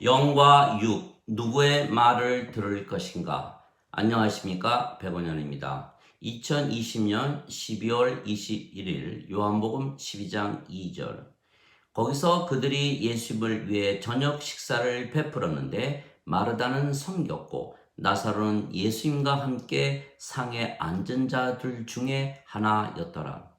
영과 육, 누구의 말을 들을 것인가? 안녕하십니까? 백원현입니다. 2020년 12월 21일 요한복음 12장 2절. 거기서 그들이 예수님을 위해 저녁 식사를 베풀었는데 마르다는 섬겼고 나사로는 예수님과 함께 상에 앉은 자들 중에 하나였더라.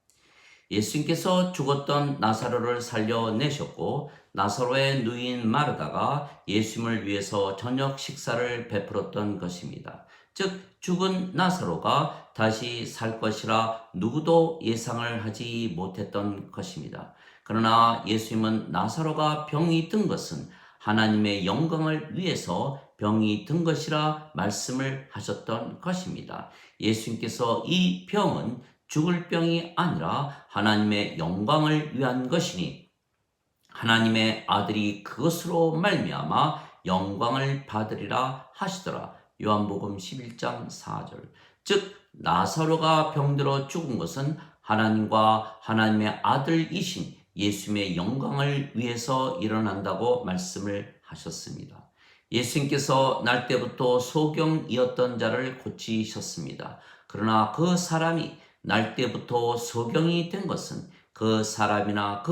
예수님께서 죽었던 나사로를 살려내셨고 나사로의 누이인 마르다가 예수님을 위해서 저녁 식사를 베풀었던 것입니다. 즉 죽은 나사로가 다시 살 것이라 누구도 예상을 하지 못했던 것입니다. 그러나 예수님은 나사로가 병이 든 것은 하나님의 영광을 위해서 병이 든 것이라 말씀을 하셨던 것입니다. 예수님께서 이 병은 죽을 병이 아니라 하나님의 영광을 위한 것이니 하나님의 아들이 그것으로 말미암아 영광을 받으리라 하시더라. 요한복음 11장 4절. 즉 나사로가 병들어 죽은 것은 하나님과 하나님의 아들이신 예수님의 영광을 위해서 일어난다고 말씀을 하셨습니다. 예수님께서 날 때부터 소경이었던 자를 고치셨습니다. 그러나 그 사람이 날 때부터 소경이 된 것은 그 사람이나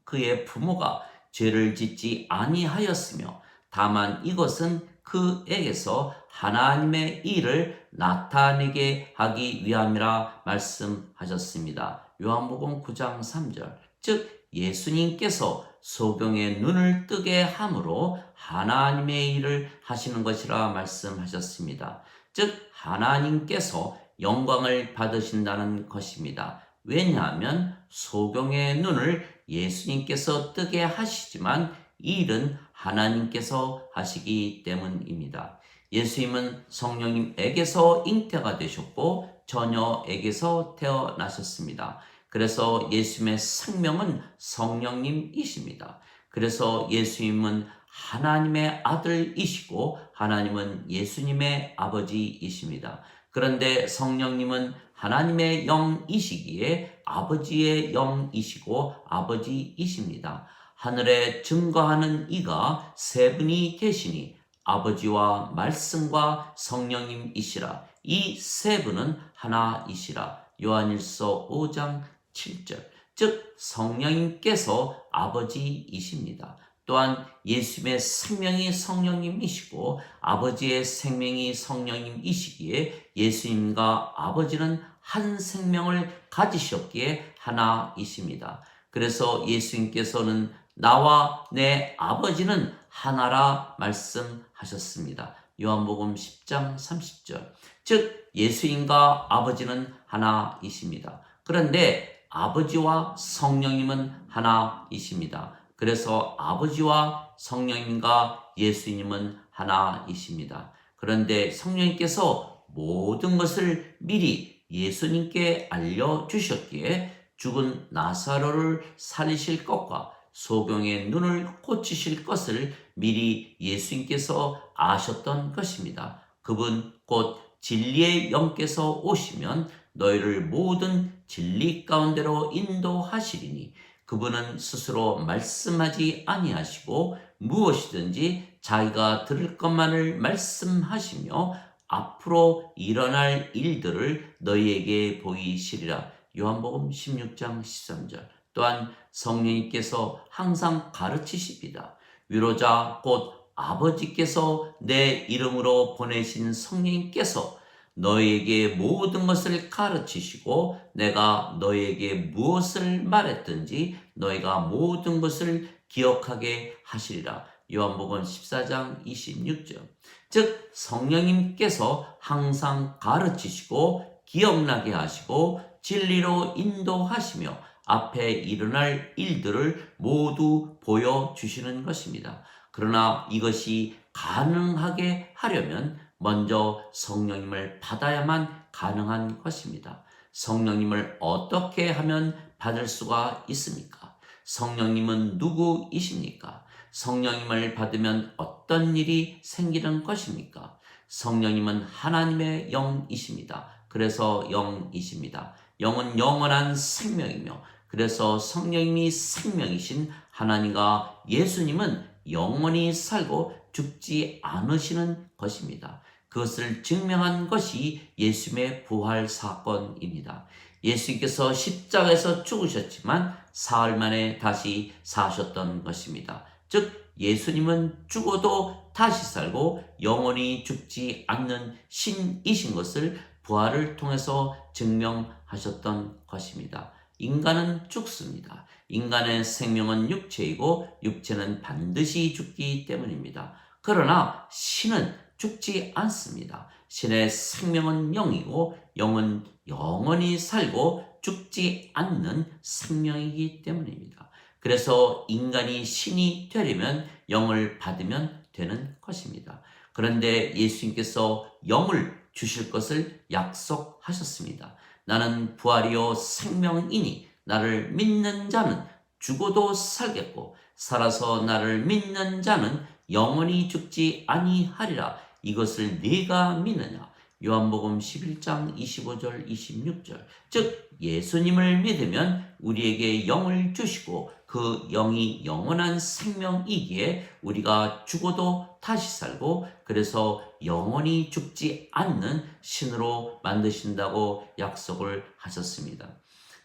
그의 부모가 죄를 짓지 아니하였으며 다만 이것은 그에게서 하나님의 일을 나타내게 하기 위함이라 말씀하셨습니다. 요한복음 9장 3절. 즉 예수님께서 소경의 눈을 뜨게 함으로 하나님의 일을 하시는 것이라 말씀하셨습니다. 즉 하나님께서 영광을 받으신다는 것입니다. 왜냐하면 소경의 눈을 예수님께서 뜨게 하시지만 이 일은 하나님께서 하시기 때문입니다. 예수님은 성령님에게서 잉태가 되셨고 처녀에게서 태어나셨습니다. 그래서 예수님의 생명은 성령님이십니다. 그래서 예수님은 하나님의 아들이시고 하나님은 예수님의 아버지이십니다. 그런데 성령님은 하나님의 영이시기에 아버지의 영이시고 아버지이십니다. 하늘에 증거하는 이가 세 분이 계시니 아버지와 말씀과 성령님이시라. 이 세 분은 하나이시라. 요한일서 5장 7절. 즉 성령님께서 아버지이십니다. 또한 예수님의 생명이 성령님이시고 아버지의 생명이 성령님이시기에 예수님과 아버지는 한 생명을 가지셨기에 하나이십니다. 그래서 예수님께서는 나와 내 아버지는 하나라 말씀하셨습니다. 요한복음 10장 30절. 즉 예수님과 아버지는 하나이십니다. 그런데 아버지와 성령님은 하나이십니다. 그래서 아버지와 성령님과 예수님은 하나이십니다. 그런데 성령님께서 모든 것을 미리 예수님께 알려주셨기에 죽은 나사로를 살리실 것과 소경의 눈을 고치실 것을 미리 예수님께서 아셨던 것입니다. 그분 곧 진리의 영께서 오시면 너희를 모든 진리 가운데로 인도하시리니 그분은 스스로 말씀하지 아니하시고 무엇이든지 자기가 들을 것만을 말씀하시며 앞으로 일어날 일들을 너희에게 보이시리라. 요한복음 16장 13절. 또한 성령님께서 항상 가르치십니다. 위로자 곧 아버지께서 내 이름으로 보내신 성령님께서 너희에게 모든 것을 가르치시고 내가 너희에게 무엇을 말했든지 너희가 모든 것을 기억하게 하시리라. 요한복음 14장 26절. 즉 성령님께서 항상 가르치시고 기억나게 하시고 진리로 인도하시며 앞에 일어날 일들을 모두 보여주시는 것입니다. 그러나 이것이 가능하게 하려면 먼저 성령님을 받아야만 가능한 것입니다. 성령님을 어떻게 하면 받을 수가 있습니까? 성령님은 누구이십니까? 성령님을 받으면 어떤 일이 생기는 것입니까? 성령님은 하나님의 영이십니다. 그래서 영이십니다. 영은 영원한 생명이며 그래서 성령님이 생명이신 하나님과 예수님은 영원히 살고 죽지 않으시는 것입니다. 그것을 증명한 것이 예수님의 부활 사건입니다. 예수님께서 십자가에서 죽으셨지만 사흘 만에 다시 사셨던 것입니다. 즉 예수님은 죽어도 다시 살고 영원히 죽지 않는 신이신 것을 부활을 통해서 증명하셨던 것입니다. 인간은 죽습니다. 인간의 생명은 육체이고 육체는 반드시 죽기 때문입니다. 그러나 신은 죽지 않습니다. 신의 생명은 영이고 영은 영원히 살고 죽지 않는 생명이기 때문입니다. 그래서 인간이 신이 되려면 영을 받으면 되는 것입니다. 그런데 예수님께서 영을 주실 것을 약속하셨습니다. 나는 부활이요 생명이니 나를 믿는 자는 죽어도 살겠고 살아서 나를 믿는 자는 영원히 죽지 아니하리라. 이것을 네가 믿느냐? 요한복음 11장 25절 26절. 즉 예수님을 믿으면 우리에게 영을 주시고 그 영이 영원한 생명이기에 우리가 죽어도 다시 살고 그래서 영원히 죽지 않는 신으로 만드신다고 약속을 하셨습니다.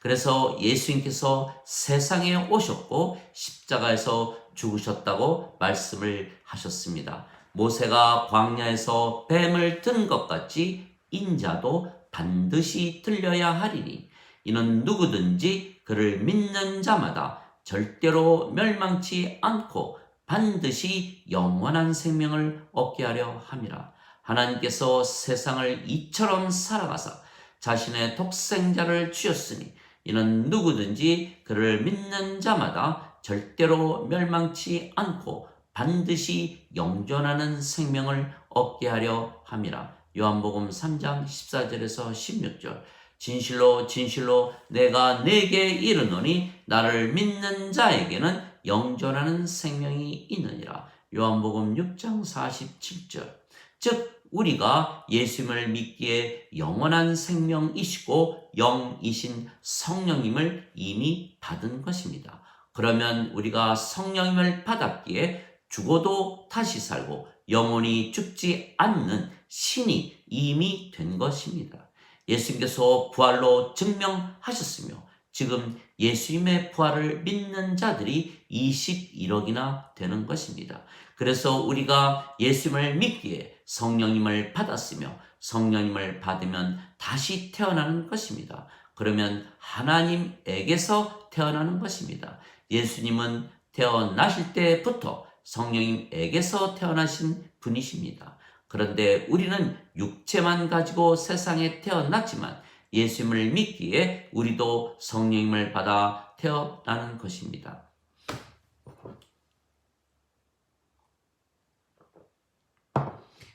그래서 예수님께서 세상에 오셨고 십자가에서 죽으셨다고 말씀을 하셨습니다. 모세가 광야에서 뱀을 든 것 같이 인자도 반드시 들려야 하리니 이는 누구든지 그를 믿는 자마다 절대로 멸망치 않고 반드시 영원한 생명을 얻게 하려 함이라. 하나님께서 세상을 이처럼 사랑하사 자신의 독생자를 주셨으니 이는 누구든지 그를 믿는 자마다 절대로 멸망치 않고 반드시 영존하는 생명을 얻게 하려 함이라. 요한복음 3장 14절에서 16절. 진실로 진실로 내가 네게 이르노니 나를 믿는 자에게는 영존하는 생명이 있느니라. 요한복음 6장 47절. 즉 우리가 예수님을 믿기에 영원한 생명이시고 영이신 성령님을 이미 받은 것입니다. 그러면 우리가 성령님을 받았기에 죽어도 다시 살고 영원히 죽지 않는 신이 이미 된 것입니다. 예수님께서 부활로 증명하셨으며 지금 예수님의 부활을 믿는 자들이 21억이나 되는 것입니다. 그래서 우리가 예수님을 믿기에 성령님을 받았으며 성령님을 받으면 다시 태어나는 것입니다. 그러면 하나님에게서 태어나는 것입니다. 예수님은 태어나실 때부터 성령님에게서 태어나신 분이십니다. 그런데 우리는 육체만 가지고 세상에 태어났지만 예수님을 믿기에 우리도 성령님을 받아 태어나는 것입니다.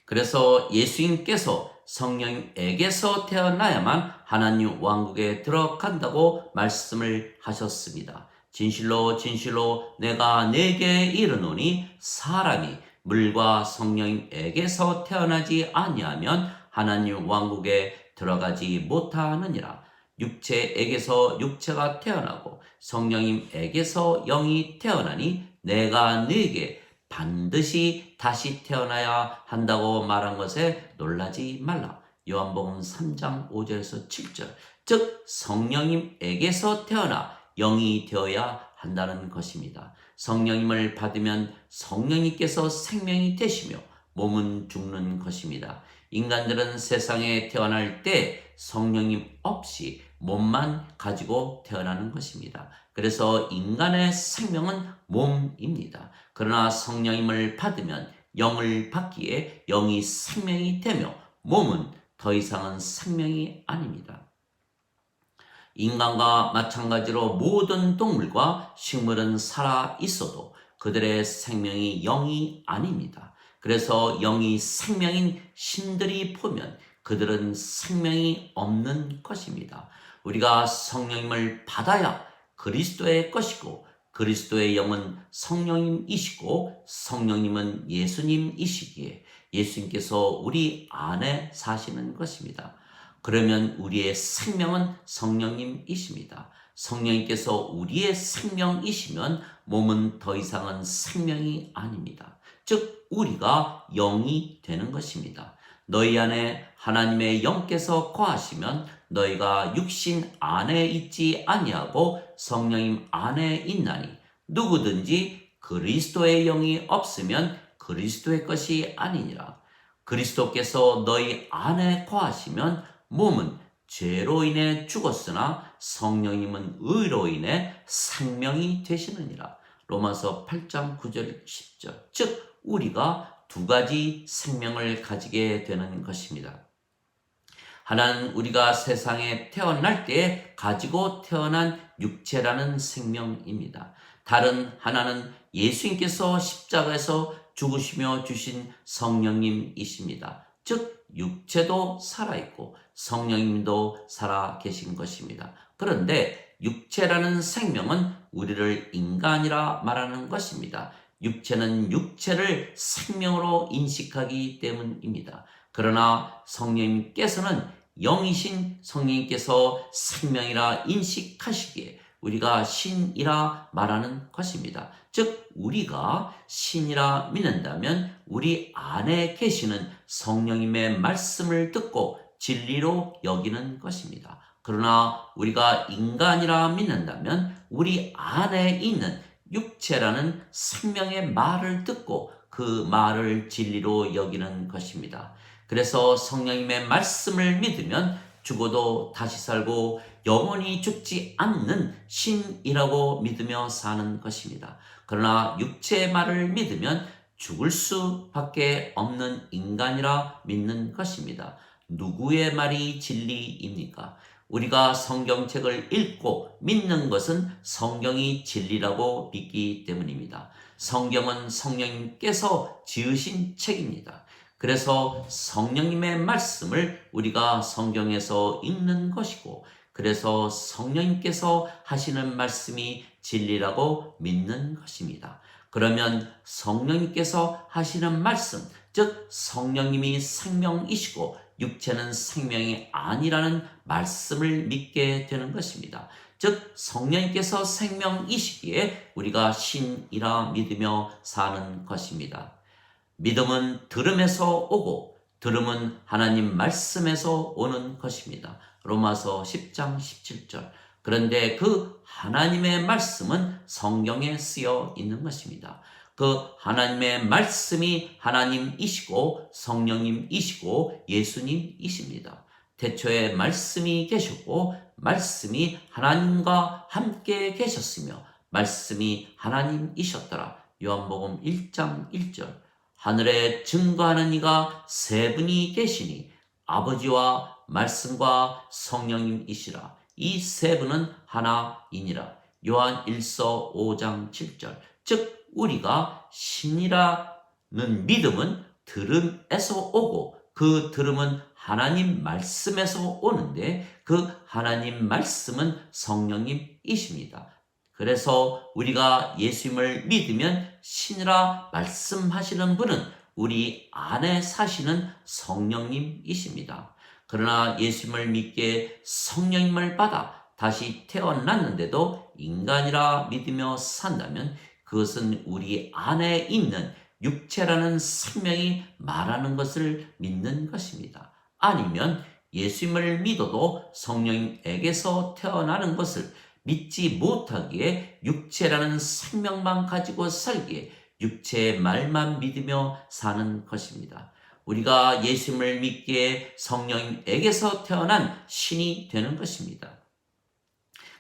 그래서 예수님께서 성령님에게서 태어나야만 하나님 왕국에 들어간다고 말씀을 하셨습니다. 진실로 진실로 내가 네게 이르노니 사람이 물과 성령님에게서 태어나지 아니하면 하나님 왕국에 들어가지 못하느니라. 육체에게서 육체가 태어나고 성령님에게서 영이 태어나니 내가 네게 반드시 다시 태어나야 한다고 말한 것에 놀라지 말라. 요한복음 3장 5절에서 7절. 즉 성령님에게서 태어나 영이 되어야 한다는 것입니다. 성령님을 받으면 성령님께서 생명이 되시며 몸은 죽는 것입니다. 인간들은 세상에 태어날 때 성령님 없이 몸만 가지고 태어나는 것입니다. 그래서 인간의 생명은 몸입니다. 그러나 성령님을 받으면 영을 받기에 영이 생명이 되며 몸은 더 이상은 생명이 아닙니다. 인간과 마찬가지로 모든 동물과 식물은 살아 있어도 그들의 생명이 영이 아닙니다. 그래서 영이 생명인 신들이 보면 그들은 생명이 없는 것입니다. 우리가 성령님을 받아야 그리스도의 것이고 그리스도의 영은 성령님이시고 성령님은 예수님이시기에 예수님께서 우리 안에 사시는 것입니다. 그러면 우리의 생명은 성령님이십니다. 성령님께서 우리의 생명이시면 몸은 더 이상은 생명이 아닙니다. 즉 우리가 영이 되는 것입니다. 너희 안에 하나님의 영께서 거하시면 너희가 육신 안에 있지 아니하고 성령님 안에 있나니 누구든지 그리스도의 영이 없으면 그리스도의 것이 아니니라. 그리스도께서 너희 안에 거하시면 몸은 죄로 인해 죽었으나 성령님은 의로 인해 생명이 되시느니라. 로마서 8장 9절 10절. 즉 우리가 두 가지 생명을 가지게 되는 것입니다. 하나는 우리가 세상에 태어날 때 가지고 태어난 육체라는 생명입니다. 다른 하나는 예수님께서 십자가에서 죽으시며 주신 성령님이십니다. 즉 육체도 살아있고 성령님도 살아 계신 것입니다. 그런데 육체라는 생명은 우리를 인간이라 말하는 것입니다. 육체는 육체를 생명으로 인식하기 때문입니다. 그러나 성령님께서는 영이신 성령님께서 생명이라 인식하시기에 우리가 신이라 말하는 것입니다. 즉 우리가 신이라 믿는다면 우리 안에 계시는 성령님의 말씀을 듣고 진리로 여기는 것입니다. 그러나 우리가 인간이라 믿는다면 우리 안에 있는 육체라는 생명의 말을 듣고 그 말을 진리로 여기는 것입니다. 그래서 성령님의 말씀을 믿으면 죽어도 다시 살고 영원히 죽지 않는 신이라고 믿으며 사는 것입니다. 그러나 육체의 말을 믿으면 죽을 수밖에 없는 인간이라 믿는 것입니다. 누구의 말이 진리입니까? 우리가 성경책을 읽고 믿는 것은 성경이 진리라고 믿기 때문입니다. 성경은 성령님께서 지으신 책입니다. 그래서 성령님의 말씀을 우리가 성경에서 읽는 것이고, 그래서 성령님께서 하시는 말씀이 진리라고 믿는 것입니다. 그러면 성령님께서 하시는 말씀, 즉 성령님이 생명이시고 육체는 생명이 아니라는 말씀을 믿게 되는 것입니다. 즉 성령님께서 생명이시기에 우리가 신이라 믿으며 사는 것입니다. 믿음은 들음에서 오고 들음은 하나님 말씀에서 오는 것입니다. 로마서 10장 17절. 그런데 그 하나님의 말씀은 성경에 쓰여 있는 것입니다. 그 하나님의 말씀이 하나님이시고 성령님이시고 예수님이십니다. 태초에 말씀이 계셨고 말씀이 하나님과 함께 계셨으며 말씀이 하나님이셨더라. 요한복음 1장 1절. 하늘에 증거하는 이가 세 분이 계시니 아버지와 말씀과 성령님이시라. 이 세 분은 하나이니라. 요한 1서 5장 7절. 즉 우리가 신이라는 믿음은 들음에서 오고 그 들음은 하나님 말씀에서 오는데 그 하나님 말씀은 성령님이십니다. 그래서 우리가 예수님을 믿으면 신이라 말씀하시는 분은 우리 안에 사시는 성령님이십니다. 그러나 예수님을 믿기에 성령님을 받아 다시 태어났는데도 인간이라 믿으며 산다면 그것은 우리 안에 있는 육체라는 생명이 말하는 것을 믿는 것입니다. 아니면 예수님을 믿어도 성령님에게서 태어나는 것을 믿지 못하기에 육체라는 생명만 가지고 살기에 육체의 말만 믿으며 사는 것입니다. 우리가 예수님을 믿기에 성령님에게서 태어난 신이 되는 것입니다.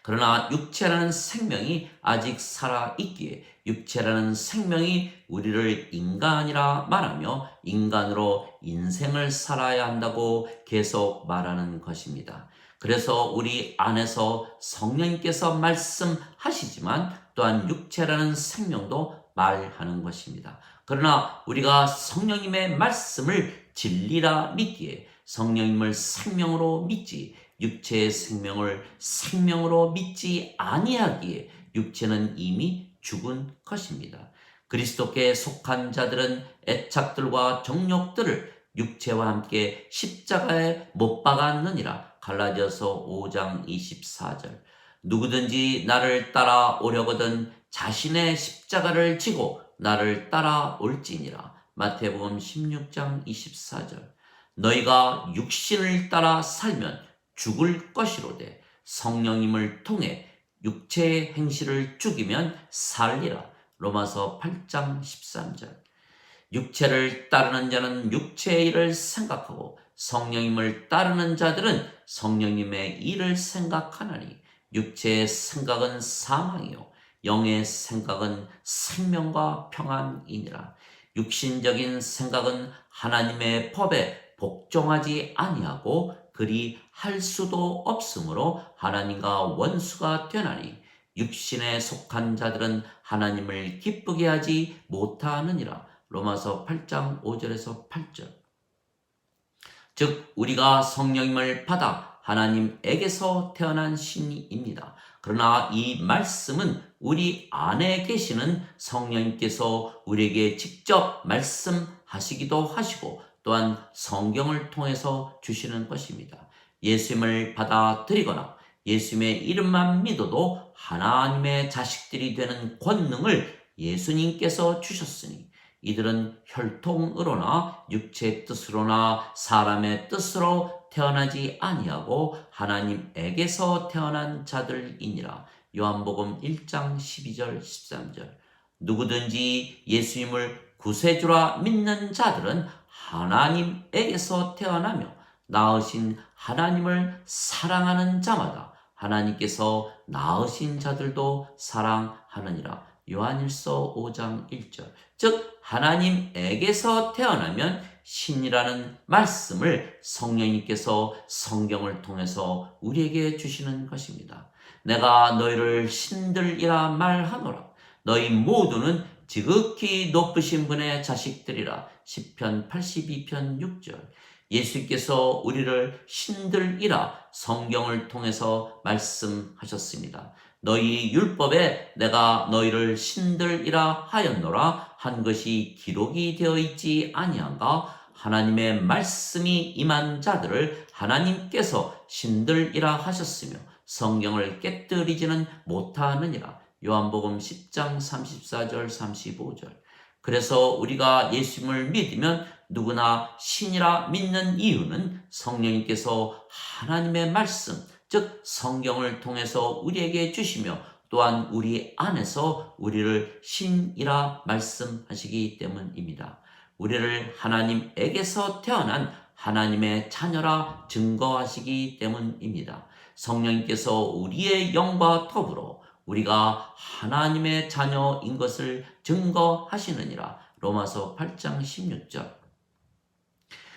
그러나 육체라는 생명이 아직 살아있기에 육체라는 생명이 우리를 인간이라 말하며 인간으로 인생을 살아야 한다고 계속 말하는 것입니다. 그래서 우리 안에서 성령님께서 말씀하시지만 또한 육체라는 생명도 말하는 것입니다. 그러나 우리가 성령님의 말씀을 진리라 믿기에 성령님을 생명으로 믿지 육체의 생명을 생명으로 믿지 아니하기에 육체는 이미 죽은 것입니다. 그리스도께 속한 자들은 애착들과 정욕들을 육체와 함께 십자가에 못 박았느니라. 갈라디아서 5장 24절. 누구든지 나를 따라오려거든 자신의 십자가를 지고 나를 따라올지니라. 마태복음 16장 24절. 너희가 육신을 따라 살면 죽을 것이로되 성령님을 통해 육체의 행실을 죽이면 살리라. 로마서 8장 13절. 육체를 따르는 자는 육체의 일을 생각하고 성령님을 따르는 자들은 성령님의 일을 생각하나니 육체의 생각은 사망이요 영의 생각은 생명과 평안이니라. 육신적인 생각은 하나님의 법에 복종하지 아니하고 그리 할 수도 없으므로 하나님과 원수가 되나니 육신에 속한 자들은 하나님을 기쁘게 하지 못하느니라. 로마서 8장 5절에서 8절. 즉 우리가 성령님을 받아 하나님에게서 태어난 신입니다. 그러나 이 말씀은 우리 안에 계시는 성령님께서 우리에게 직접 말씀하시기도 하시고 또한 성경을 통해서 주시는 것입니다. 예수님을 받아들이거나 예수님의 이름만 믿어도 하나님의 자식들이 되는 권능을 예수님께서 주셨으니 이들은 혈통으로나 육체의 뜻으로나 사람의 뜻으로 태어나지 아니하고 하나님에게서 태어난 자들이니라. 요한복음 1장 12절 13절. 누구든지 예수님을 구세주라 믿는 자들은 하나님에게서 태어나며 낳으신 하나님을 사랑하는 자마다 하나님께서 낳으신 자들도 사랑하느니라. 요한일서 5장 1절. 즉 하나님에게서 태어나면 신이라는 말씀을 성령님께서 성경을 통해서 우리에게 주시는 것입니다. 내가 너희를 신들이라 말하노라. 너희 모두는 지극히 높으신 분의 자식들이라. 시편 82편 6절. 예수께서 우리를 신들이라 성경을 통해서 말씀하셨습니다. 너희 율법에 내가 너희를 신들이라 하였노라 한 것이 기록이 되어 있지 아니한가? 하나님의 말씀이 임한 자들을 하나님께서 신들이라 하셨으며 성경을 깨뜨리지는 못하느니라. 요한복음 10장 34절 35절. 그래서 우리가 예수님을 믿으면 누구나 신이라 믿는 이유는 성령님께서 하나님의 말씀, 즉 성경을 통해서 우리에게 주시며 또한 우리 안에서 우리를 신이라 말씀하시기 때문입니다. 우리를 하나님에게서 태어난 하나님의 자녀라 증거하시기 때문입니다. 성령님께서 우리의 영과 더불어 우리가 하나님의 자녀인 것을 증거하시느니라. 로마서 8장 16절.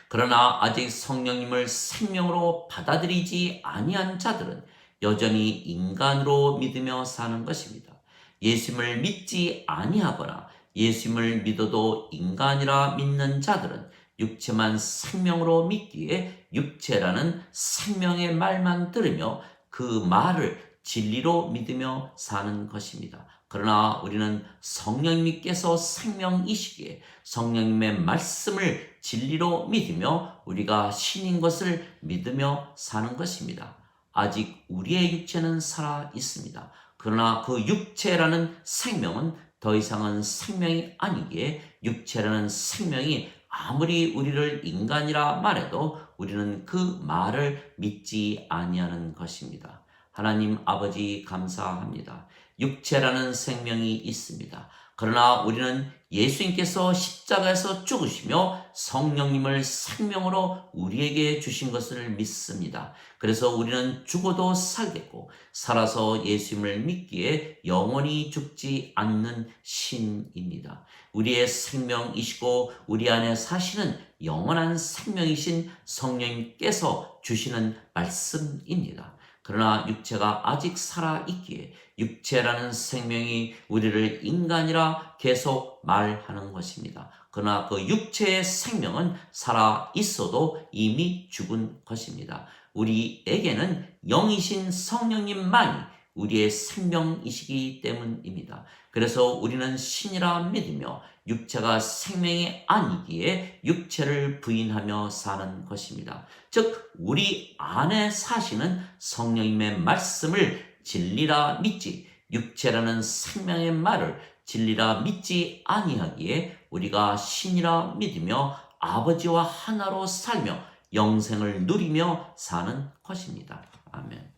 그러나 아직 성령님을 생명으로 받아들이지 아니한 자들은 여전히 인간으로 믿으며 사는 것입니다. 예수님을 믿지 아니하거나 예수님을 믿어도 인간이라 믿는 자들은 육체만 생명으로 믿기에 육체라는 생명의 말만 들으며 그 말을 진리로 믿으며 사는 것입니다. 그러나 우리는 성령님께서 생명이시기에 성령님의 말씀을 진리로 믿으며 우리가 신인 것을 믿으며 사는 것입니다. 아직 우리의 육체는 살아 있습니다. 그러나 그 육체라는 생명은 더 이상은 생명이 아니기에 육체라는 생명이 아무리 우리를 인간이라 말해도 우리는 그 말을 믿지 아니하는 것입니다. 하나님 아버지 감사합니다. 육체라는 생명이 있습니다. 그러나 우리는 예수님께서 십자가에서 죽으시며 성령님을 생명으로 우리에게 주신 것을 믿습니다. 그래서 우리는 죽어도 살겠고 살아서 예수님을 믿기에 영원히 죽지 않는 신입니다. 우리의 생명이시고 우리 안에 사시는 영원한 생명이신 성령님께서 주시는 말씀입니다. 그러나 육체가 아직 살아있기에 육체라는 생명이 우리를 인간이라 계속 말하는 것입니다. 그러나 그 육체의 생명은 살아있어도 이미 죽은 것입니다. 우리에게는 영이신 성령님만이 우리의 생명이시기 때문입니다. 그래서 우리는 신이라 믿으며 육체가 생명이 아니기에 육체를 부인하며 사는 것입니다. 즉 우리 안에 사시는 성령님의 말씀을 진리라 믿지 육체라는 생명의 말을 진리라 믿지 아니하기에 우리가 신이라 믿으며 아버지와 하나로 살며 영생을 누리며 사는 것입니다. 아멘.